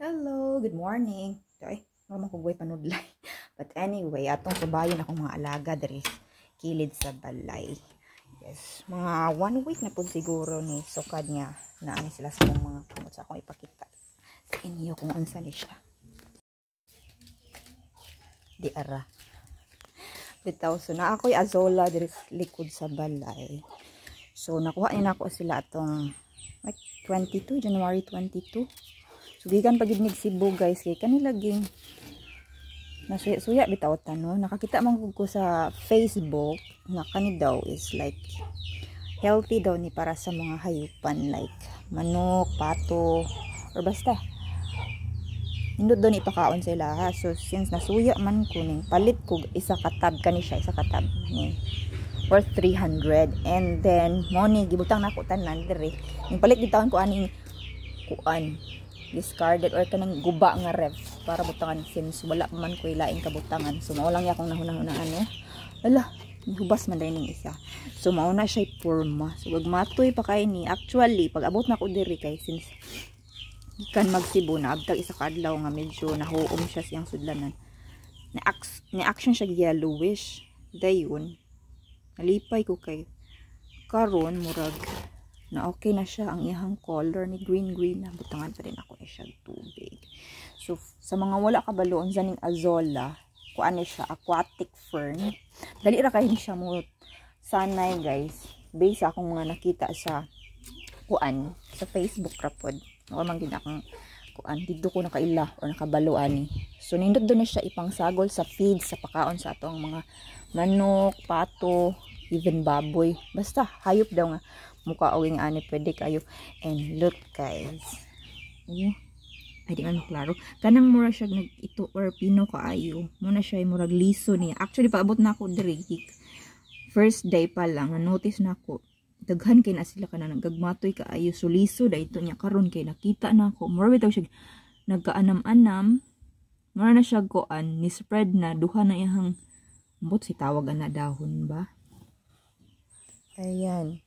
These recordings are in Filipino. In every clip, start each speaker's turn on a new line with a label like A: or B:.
A: Hello, good morning. Ay, naman ko buhay panudlay. But anyway, atong subayon akong mga alaga diri kilid sa balay. Yes, mga 1 week na po siguro ni sukad niya na ani sila sa mga kumot sa akong ipakita sa inyo kung unsa ni siya. Di ara. Bitaw, so na ako'y azola diri likod sa balay. So nakuha ni nako sila atong like 22, January 22. So gikan pagid nig Cebu guys kay kanila ging nasuya bitaw no. Nakakita man ko sa Facebook na kani daw is like healthy daw ni para sa mga hayupan like manok, pato or basta nindot daw ni ipakaon sila ha. So since nasuya man ko ning palit ko isa katab kani siya isa katab ni worth 300 and then money gibutang nako tanan diri ning palit gitawon ko aning kuan discarded or kanang guba nga ref para butangan since wala pa man ko ilaing kabutangan. So mao lang akong nahuna-huna ano. Ala, hubas man dai ning isa. So mao na siya porma. So magmatoy pa kay ni actually pag abot na ko diri kay since ikan magsibo na abtag isa ka adlaw nga medyo nahuom siya siyang sudlanan. Ni action siya yellowish. Dayon nalipay ko kay karon murag na okay na siya ang iyang color ni green na butangan pa rin ako ni siya tubig. So sa mga wala kabaloon sa ning azola kuan ni siya aquatic fern dali ra kay siya mo sanay guys based sa akong mga nakita sa kuan sa Facebook ra pod o man gid akong kuan didto ko nakaila or nakabalo ani. So nindot do na siya ipangsagol sa feed sa pakaon sa atong mga manok, pato, even baboy basta hayop daw nga mukha awing ani pwede kayo. And look guys, ay di man klaro kanang mura siya nag ito or pino kaayo muna siya murag liso niya. Actually paabot na ako diri first day pa lang na notice na ako daghan kay na sila kana nagagmatoy kaayo so liso da ito niya karon kay nakita na ako mura bitaw siya nagkaanam-anam mura na siya kuan ni spread na duha na iyang bot si tawag na dahon ba. Ayan.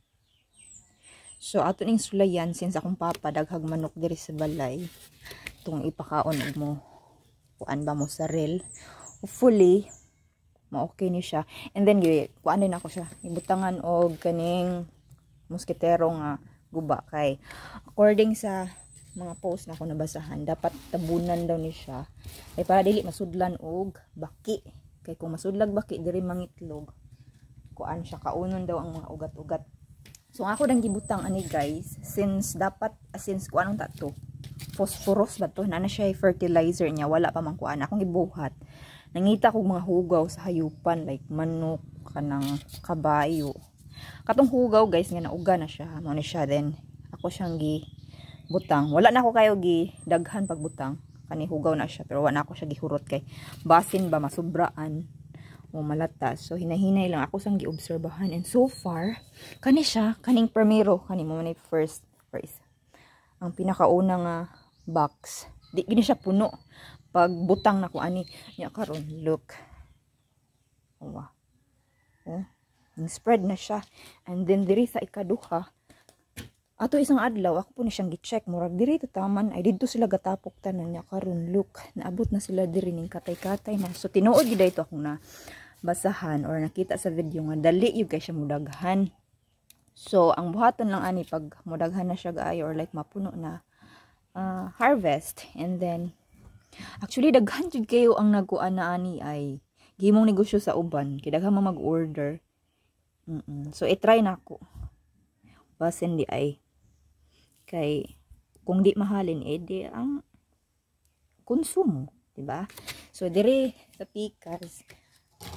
A: So ato ning sulayan since akong papa daghag manok diri sa balay tung ipakaon mo kuan ba mo sa rel hopefully ma-okay ni siya. And then kuan din ako siya ibutangan og kaning moskitero nga guba kay according sa mga post na ako nabasahan dapat tabunan daw ni siya kay para dili masudlan og baki kay kung masudlag baki diri mangitlog kuan siya kaunon daw ang mga ugat-ugat. So ako dang gibutang ani guys since dapat since kuan ang tato phosphorus ba to na siya fertilizer niya wala pa man kuan akong gibuhat nangita ko mga hugaw sa hayupan like manok kanang kabayo katong hugaw guys nga nauga na siya mo ni siya then ako siyang gibutang wala na ako kayo gidaghan pagbutang kani hugaw na siya pero wala na ako siya gihurot kay basin ba masubraan o malata. So hinahinay lang ako sang giobserbahan and so far kani siya kaning primero kani mo man first ang pinakauna nga box di gini siya puno pag butang na ko ani nya karon look oh spread na siya. And then diri sa ikaduha ato isang adlaw ako po ni siyang gi-check murag diri taman ay didto sila gatapok tanan nya karon look naabot na sila diri ning katay-katay na. So tinuod gid ito akong na basahan or nakita sa video nga dali yung kay siya mudaghan. So ang buhaton lang ani pag mudaghan na siya gaayo or like mapuno na harvest and then actually daghan jud kayo ang nagkuan na ani ay gihimong negosyo sa uban kay daghan mag-order. So i-try nako basin di ay kay kung di mahalin di ang konsumo diba. So diri sa pikas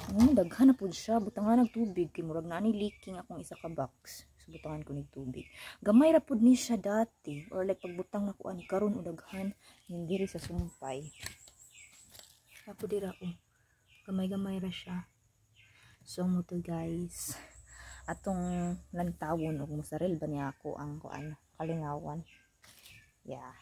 A: daghan na pud siya butangan ng tubig kay murag na ni leaking akong isa ka box so butangan ko nig tubig gamay ra pud ni siya dati or like pagbutang nako ani karon daghan ning diri sa sumpay apo dira gamay ra siya. So mo to guys atong lantawon og mosarel ba niya ako ang kuan kalingawan yeah.